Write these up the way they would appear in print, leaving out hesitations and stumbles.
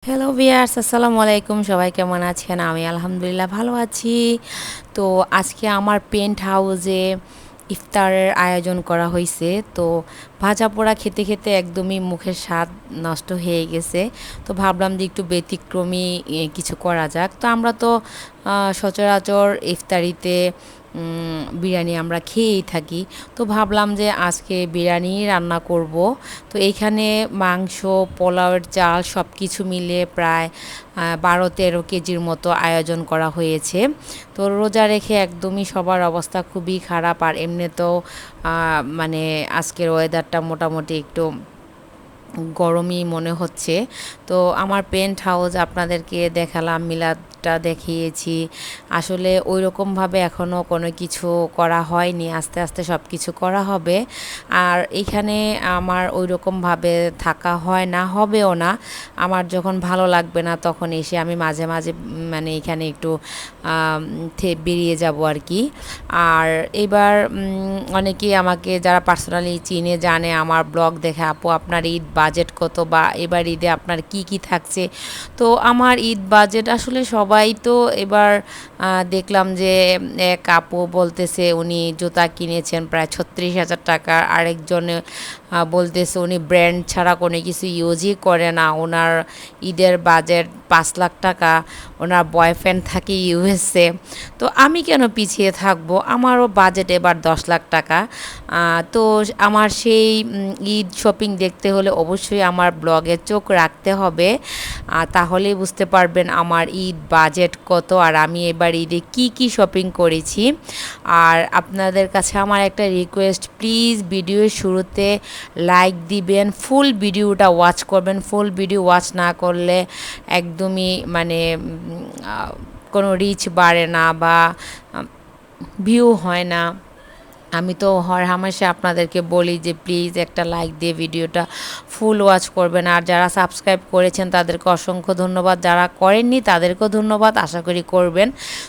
Hello viewers, আসসালামু আলাইকুম। সবাই কেমন আছেন? আমি আলহামদুলিল্লাহ ভালো আছি। তো আজকে আমার পেন্ট হাউসে ইফতারের আয়োজন করা হয়েছে। তো ভাজা পোড়া খেতে খেতে একদমই মুখের স্বাদ নষ্ট হয়ে গেছে। তো ভাবলাম যে একটু ব্যতিক্রমী কিছু করা যাক। তো আমরা তো সচরাচর ইফতারিতে বিরিয়ানি আমরা খেয়েই থাকি। তো ভাবলাম যে আজকে বিরিয়ানি রান্না করব। তো এইখানে মাংস, পোলাওয়ের চাল সব কিছু মিলিয়ে প্রায় 12-13 কেজির মতো আয়োজন করা হয়েছে। তো রোজা রেখে একদমই সবার অবস্থা খুবই খারাপ। আর এমনিতেও মানে আজকের ওয়েদারটা মোটামুটি একটু গরমই মনে হচ্ছে। তো আমার পেন্ট হাউস আপনাদেরকে দেখালাম, মিলাদটা দেখিয়েছি। আসলে ওই রকমভাবে এখনও কোনো কিছু করা হয়নি, আস্তে আস্তে সব কিছু করা হবে। আর এখানে আমার ওই রকমভাবে থাকা হয় না, হবেও না। আমার যখন ভালো লাগবে না তখন এসে আমি মাঝে মাঝে মানে এখানে একটু বেরিয়ে যাব আর কি। আর এবার অনেকেই আমাকে যারা পার্সোনালি চিনে জানে, আমার ব্লগ দেখে, আপু আপনার ঈদ বাজেট কত, বা এবার ঈদে আপনার কি কি থাকছে। তো আমার ঈদ বাজেট আসলে সবাই তো এবার দেখলাম যে এক আপু বলতেছে উনি জুতা কিনেছেন প্রায় 36,000 টাকা, আরেকজনে বলতেছে উনি ব্র্যান্ড ছাড়া কোনো কিছু ইউজই করে না, ওনার ঈদের বাজেট 5 লাখ টাকা, ওনার বয়ফ্রেন্ড থাকে ইউএসএ। তো আমি কেন পিছিয়ে থাকবো, আমারও বাজেট এবার 10 লাখ টাকা। তো আমার সেই ঈদ শপিং দেখতে হলে অবশ্যই আমার ব্লগে চোখ রাখতে হবে, তাহলেই বুঝতে পারবেন আমার ঈদ বাজেট কত আর আমি এবার ঈদে কি কি শপিং করেছি। আর আপনাদের কাছে আমার একটা রিকোয়েস্ট, প্লিজ ভিডিওর শুরুতে লাইক দিবেন, ফুল ভিডিওটা ওয়াচ করবেন। ফুল ভিডিও ওয়াচ না করলে একদমই মানে কোনো রিচ বাড়ে না বা ভিউ হয় না। আমি তো হরহামেশা আপনাদেরকে বলি যে প্লিজ একটা লাইক দিয়ে ভিডিওটা ফুল ওয়াচ করবেন। আর যারা সাবস্ক্রাইব করেছেন তাদেরকে অসংখ্য ধন্যবাদ, যারা করেননি তাদেরকেও ধন্যবাদ, আশা করি করবেন।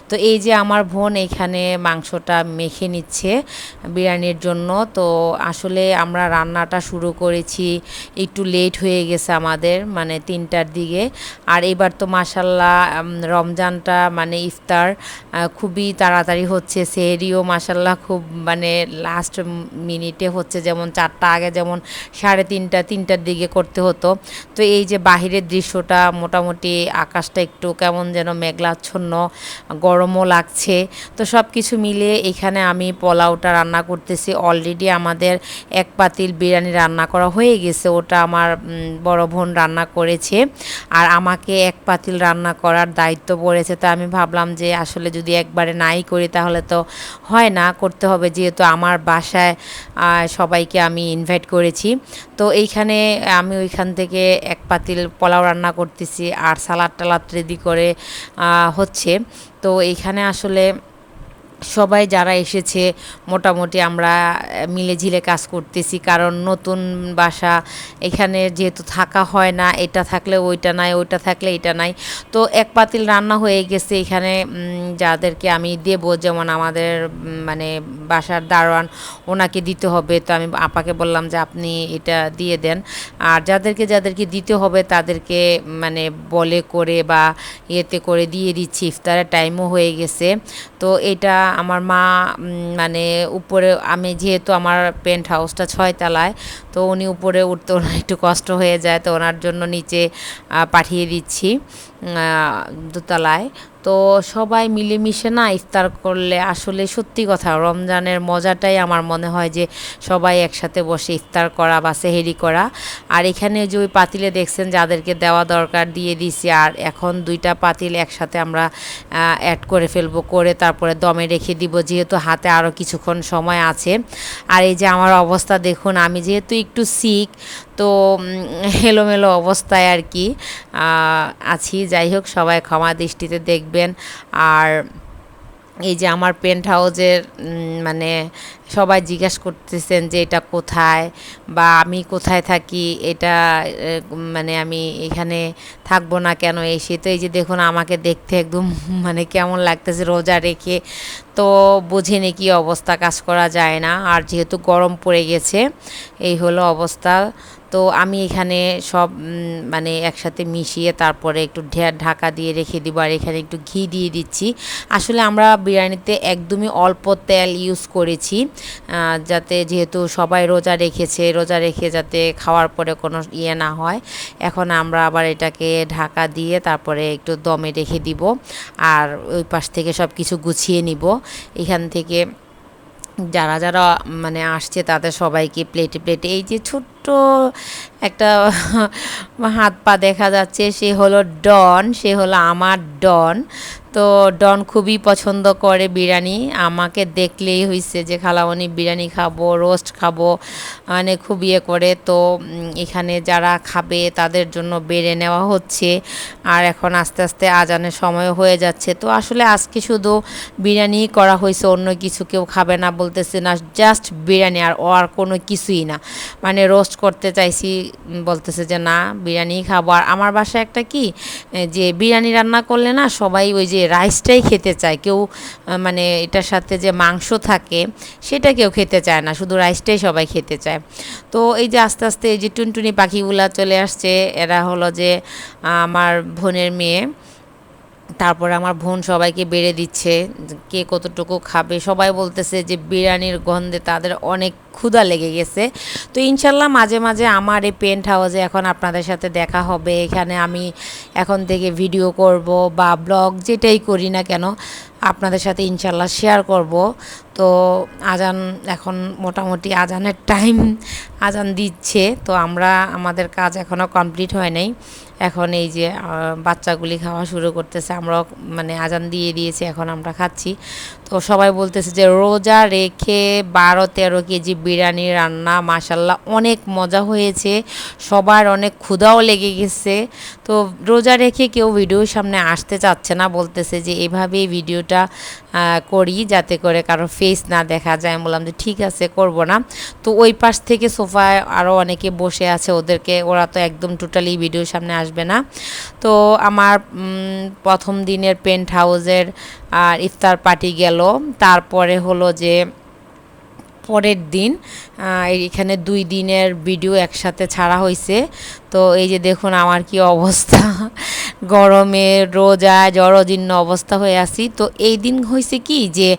তো এই যে আমার বোন এখানে মাংসটা মেখে নিচ্ছে বিরিয়ানির জন্য। তো আসলে আমরা রান্নাটা শুরু করেছি একটু লেট হয়ে গেছে আমাদের, মানে 3টার দিকে। আর এবার তো মাশাল্লাহ রমজানটা মানে ইফতার খুবই তাড়াতাড়ি হচ্ছে, সেহরিও মাশাল্লাহ খুব মানে লাস্ট মিনিটে হচ্ছে, যেমন 4টা আগে যেমন 3:30-3টার দিকে করতে হতো। তো এই যে বাহিরের দৃশ্যটা মোটামুটি আকাশটা একটু কেমন যেন মেঘলাচ্ছন্ন, গরমও লাগছে। তো সব কিছু মিলিয়ে এখানে আমি পোলাওটা রান্না করতেছি। অলরেডি আমাদের এক পাতিল বিরিয়ানি রান্না করা হয়ে গেছে, ওটা আমার বড় বোন রান্না করেছে। আর আমাকে এক পাতিল রান্না করার দায়িত্ব পড়েছে। তো আমি ভাবলাম যে আসলে যদি একবারে নাই করি তাহলে তো হয় না, করতে হবে, যেহেতু আমার বাসায় সবাইকে আমি ইনভাইট করেছি। তো এইখানে আমি ওইখান থেকে এক পাতিল পোলাও রান্না করতেছি আর সালাদ টালাদ রেডি করে হচ্ছে। তো এইখানে আসলে সবাই যারা এসেছে মোটামুটি আমরা মিলেঝিলে কাজ করতেছি, কারণ নতুন বাসা, এখানে যেহেতু থাকা হয় না, এটা থাকলে ওইটা নাই, ওইটা থাকলে এটা নাই। তো এক পাতিল রান্না হয়ে গেছে এখানে, যাদেরকে আমি দেব, যেমন আমাদের মানে বাসার দারোয়ান, ওনাকে দিতে হবে। তো আমি আপাকে বললাম যে আপনি এটা দিয়ে দেন। আর যাদেরকে যাদেরকে দিতে হবে তাদেরকে মানে বলে করে বা ইয়েতে করে দিয়ে দিচ্ছি, ইফতারের টাইমও হয়ে গেছে। তো এটা আমার মা মানে উপরে, আমি যেহেতু আমার পেন্ট হাউসটা 6 তলায়, তো উনি উপরে উঠতে ওনার একটু কষ্ট হয়ে যায়, তো ওনার জন্য নিচে পাঠিয়ে দিচ্ছি দোতলায়। তো সবাই মিলেমিশে না ইফতার করলে আসলে সত্যি কথা রমজানের মজাটাই আমার মনে হয় যে সবাই একসাথে বসে ইফতার করা বা সেহেরি করা। আর এখানে যে ওই পাতিলে দেখছেন যাদেরকে দেওয়া দরকার দিয়ে দিছি, আর এখন 2টা পাতিল একসাথে আমরা অ্যাড করে ফেলবো, করে তারপরে দমে রেখে দিব, যেহেতু হাতে আরও কিছুক্ষণ সময় আছে। আর এই যে আমার অবস্থা দেখুন, আমি যেহেতু একটু সিক, তো এলোমেলো অবস্থায় আর কি আছি। যাই হোক, সবাই ক্ষমা দৃষ্টিতে দেখবেন। আর এই যে আমার পেন্ট হাউসের মানে সবাই জিজ্ঞাসা করতেছেন যে এটা কোথায় বা আমি কোথায় থাকি, এটা মানে আমি এখানে থাকবো না কেন এসে। তো এই যে দেখুন আমাকে দেখতে একদম মানে কেমন লাগতেছে রোজা রেখে, তো বুঝিনি কি অবস্থা, কাজ করা যায় না। আর যেহেতু গরম পড়ে গেছে, এই হলো অবস্থা। তো আমি এখানে সব মানে একসাথে মিশিয়ে তারপরে একটু ঢাকা দিয়ে রেখে দিব। আর এখানে একটু ঘি দিয়ে দিচ্ছি। আসলে আমরা বিরিয়ানিতে একদমই অল্প তেল ইউজ করেছি, যাতে যেহেতু সবাই রোজা রেখেছে, রোজা রেখে যাতে খাওয়ার পরে কোনো ইয়ে না হয়। এখন আমরা আবার এটাকে ঢাকা দিয়ে তারপরে একটু দমে রেখে দিব। আর ওই পাশ থেকে সব কিছু গুছিয়ে নিব। এখান থেকে যারা যারা মানে আসছে তাদের সবাইকে প্লেটে প্লেটে, এই যে ছোট্ট একটা হাত পা দেখা যাচ্ছে, সে হলো ডন, সে হলো আমার ডন। তো ডন খুবই পছন্দ করে বিরিয়ানি, আমাকে দেখলেই হয়েছে যে খালামণি বিরিয়ানি খাবো, রোস্ট খাবো, মানে খুব ইয়ে করে। তো এখানে যারা খাবে তাদের জন্য বেড়ে নেওয়া হচ্ছে। আর এখন আস্তে আস্তে আজানের সময় হয়ে যাচ্ছে। তো আসলে আজকে শুধু বিরিয়ানি করা হয়েছে, অন্য কিছু কেউ খাবে না বলতেছে না, জাস্ট বিরিয়ানি আর কোনো কিছুই না। মানে রোস্ট করতে চাইছি, বলতেছে যে না বিরিয়ানি খাবো। আর আমার বাসায় একটা কি যে বিরিয়ানি রান্না করলে না সবাই ওই যে রাইসটাই খেতে চায়, কেউ মানে এটার সাথে যে মাংস থাকে সেটা কেউ খেতে চায় না, শুধু রাইসটাই সবাই খেতে চায়। তো এই যে আস্তে আস্তে এই যে টুনটুনি পাখিগুলা চলে আসছে, এরা হলো যে আমার বোনের মেয়ে। তারপরে আমার বোন সবাইকে বেড়ে দিচ্ছে, কে কতটুকু খাবে। সবাই বলতেছে যে বিরিয়ানির গন্ধে তাদের অনেক ক্ষুধা লেগে গেছে। তো ইনশাল্লাহ মাঝে মাঝে আমার এই পেন্ট হাউসে এখন আপনাদের সাথে দেখা হবে। এখানে আমি এখন থেকে ভিডিও করব বা ব্লগ যেটাই করি না কেন আপনাদের সাথে ইনশাল্লাহ শেয়ার করব। তো আজান এখন মোটামুটি আজানের টাইম, আজান দিচ্ছে। তো আমাদের কাজ এখনও কমপ্লিট হয় নাই। এখন এই যে বাচ্চাগুলি খাওয়া শুরু করতেছে, আমরাও মানে আজান দিয়ে দিয়েছি, এখন আমরা খাচ্ছি। তো সবাই বলতেছে যে রোজা রেখে 12-13 কেজি বিরিয়ানি রান্না, মাশাল্লাহ অনেক মজা হয়েছে, সবার অনেক ক্ষুধাও লেগে গেছে। তো রোজা রেখে কেউ ভিডিওর সামনে আসতে চাচ্ছে না, বলতেছে যে এভাবেই ভিডিওটা করি যাতে করে কারো ফেস না দেখা যায়। আমি বললাম যে ঠিক আছে, করব না। তো ওই পাশ থেকে সোফায় আরও অনেকে বসে আছে, ওরা তো একদম টোটালি ভিডিওর সামনে আসবে না। তো আমার প্রথম দিনের পেন্ট হাউসের আর ইফতার পার্টি গেল। তারপরে হলো যে পরের দিন এখানে 2 দিনের ভিডিও একসাথে ছাড়া হয়েছে। তো এই যে দেখুন আমার কি অবস্থা, গরমে রোজা জড়জীর্ণ অবস্থা হয়ে আছি। তো এই দিন হয়েছে কি যে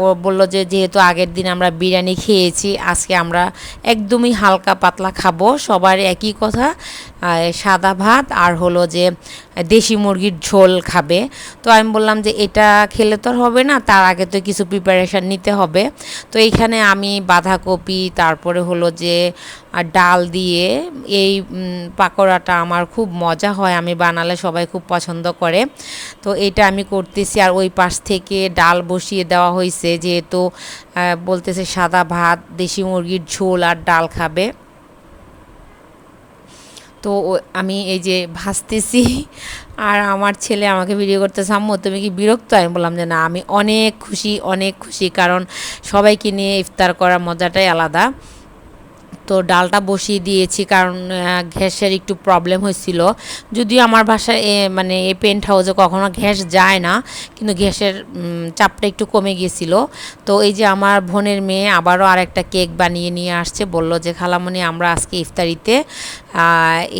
ও বললো যে যেহেতু আগের দিন আমরা বিরিয়ানি খেয়েছি, আজকে আমরা একদমই হালকা পাতলা খাবো। সবার একই কথা, সাদা ভাত আর হলো যে দেশি মুরগির ঝোল খাবে। তো আমি বললাম যে এটা খেলে তো আর হবে না, তার আগে তো কিছু প্রিপারেশান নিতে হবে। তো এইখানে আমি বাঁধাকপি, তারপরে হলো যে ডাল দিয়ে এই পাকোড়াটা আমার খুব মজা হয়, আমি বানালে সবাই খুব পছন্দ করে। তো এটা আমি করতেছি। আর ওই পাশ থেকে ডাল বসিয়ে দেওয়া হয়েছে, যেহেতু বলতেছে সাদা ভাত, দেশি মুরগির ঝোল আর ডাল খাবে। তো আমি এই যে ভাজতেছি, আর আমার ছেলে আমাকে ভিডিও করতেছে, আম্মু তুমি কি বিরক্ত? আমি বললাম যে না, আমি অনেক খুশি, অনেক খুশি, কারণ সবাইকে নিয়ে ইফতার করার মজাটাই আলাদা। তো ডালটা বসিয়ে দিয়েছি, কারণ গ্যাসের একটু প্রবলেম হয়েছিল। যদিও আমার বাসায় মানে এই পেন্ট হাউসে কখনো গ্যাস যায় না, কিন্তু গ্যাসের চাপটা একটু কমে গিয়েছিল। তো এই যে আমার বোনের মেয়ে আবারও আরেকটা কেক বানিয়ে নিয়ে আসছে, বলল যে খালামণি আমরা আজকে ইফতারিতে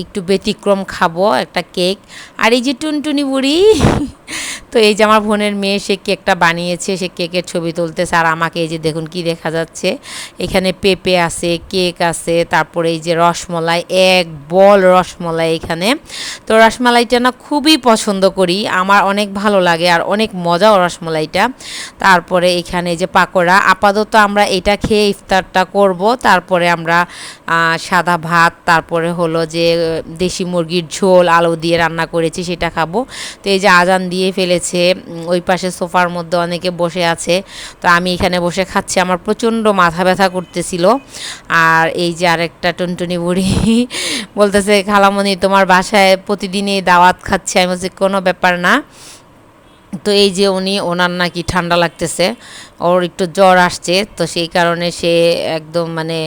একটু ব্যতিক্রম খাবো, একটা কেক। আর এই যে টুনটুনি বুড়ি তো এই যে আমার বোনের মেয়ে, সে কেকটা বানিয়েছে, সে কেকের ছবি তুলতেছে। আর আমাকে এই যে দেখুন কি দেখা যাচ্ছে, এখানে পেঁপে আছে, কেক আছে, তারপরে এই যে রসমলাই, এক বল রসমলাই এখানে। তো রসমালাইটা না খুবই পছন্দ করি, আমার অনেক ভালো লাগে আর অনেক মজাও রসমলাইটা। তারপরে এখানে যে পাকোড়া, আপাতত আমরা এটা খেয়ে ইফতারটা করব, তারপরে আমরা সাদা ভাত, তারপরে হলো যে দেশি মুরগির ঝোল আলু দিয়ে রান্না করেছি সেটা খাবো। তো এই যে আজান দিয়ে ফেলেছে, ওই পাশে সোফার মধ্যে অনেকে বসে আছে। তো আমি এখানে বসে খাচ্ছি, আমার প্রচণ্ড মাথা ব্যথা করতেছিল। আর এই যে আরেকটা টুনটুনি বুড়ি বলতেছে খালামণি তোমার বাসায় প্রতিদিনই দাওয়াত খাচ্ছে। আমি বলছি কোনো ব্যাপার না, তো এই যে ওনার নাকি ঠান্ডা লাগতেছে, ওর একটু জ্বর আসছে, তো সেই কারণে সে একদম মানে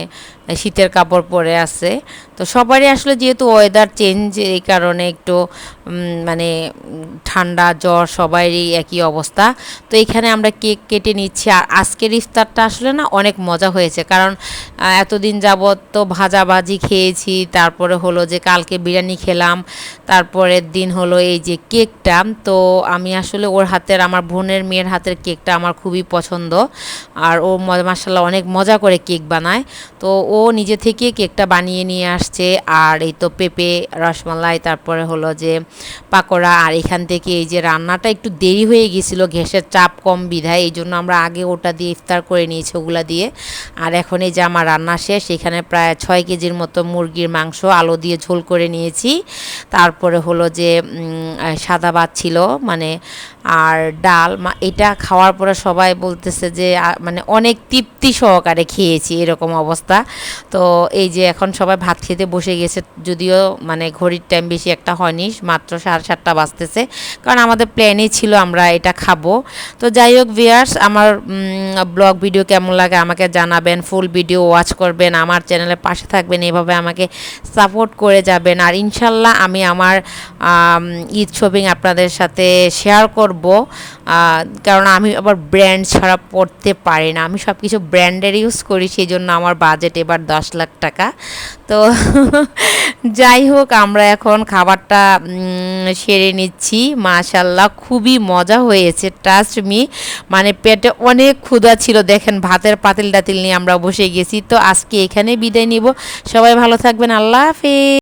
শীতের কাপড় পরে আছে। তো সবারই আসলে যেহেতু ওয়েদার চেঞ্জ, এই কারণে একটু মানে ঠান্ডা জ্বর সবারই একই অবস্থা। তো এখানে আমরা কেক কেটে নিচ্ছি। আর আজকের ইফতারটা আসলে না অনেক মজা হয়েছে, কারণ এতদিন যাবৎ তো ভাজাভাজি খেয়েছি, তারপরে হলো যে কালকে বিরিয়ানি খেলাম, তারপরের দিন হলো এই যে কেকটা। তো আমি আসলে ওর হাতের, আমার বোনের মেয়ের হাতের কেকটা আমার খুবই পছন্দ, আর ও মাশাআল্লাহ অনেক মজা করে কেক বানায়। তো ও নিজে থেকে কেকটা বানিয়ে নিয়ে আসছে। আর এই তো পেঁপে, রসমালাই, তারপরে হলো যে পাকোড়া। আর এখান থেকে এই যে রান্নাটা একটু দেরি হয়ে গিয়েছিলো, গ্যাসের চাপ কম বিধায়, এই জন্য আমরা আগে ওটা দিয়ে ইফতার করে নিয়েছি ওগুলা দিয়ে। আর এখন এই যে আমার রান্না শেষ, এখানে প্রায় 6 কেজির মতো মুরগির মাংস আলু দিয়ে ঝোল করে নিয়েছি। তারপরে হলো যে সাদা ভাত ছিল মানে, আর ডাল। এটা খাওয়ার পরে সবাই বলতেছে যে মানে অনেক তৃপ্তি সহকারে খেয়েছি, এরকম অবস্থা। তো এই যে এখন সবাই ভাত খেতে বসে গেছে, যদিও মানে ঘড়ির টাইম বেশি একটা হয়নি, মাত্র 7:30 বাজতেছে, কারণ আমাদের প্ল্যানই ছিল আমরা এটা খাবো। তো যাই হোক ভিউয়ার্স, আমার ব্লগ ভিডিও কেমন লাগে আমাকে জানাবেন, ফুল ভিডিও ওয়াচ করবেন, আমার চ্যানেলের পাশে থাকবেন, এভাবে আমাকে সাপোর্ট করে যাবেন। আর ইনশাল্লাহ আমি আমার ঈদ শপিং আপনাদের সাথে শেয়ার করব, কারণ আমি আবার ব্র্যান্ড ছাড়া পড়তে পারি না, আমি সব কিছু ব্র্যান্ডের ইউজ করি, সেই জন্য আমার বাজেট এবার 10 লাখ টাকা। তো যাই হোক, আমরা এখন খাবারটা সেরে নিচ্ছি। মাশাল্লাহ খুবই মজা হয়েছে, ট্রাস্ট মি, মানে পেটে অনেক ক্ষুধা ছিল। দেখেন ভাতের পাতিল টাতিল নিয়ে আমরা বসে গেছি। তো আজকে এখানে বিদায় নিব, সবাই ভালো থাকবেন, আল্লাহ হাফেজ।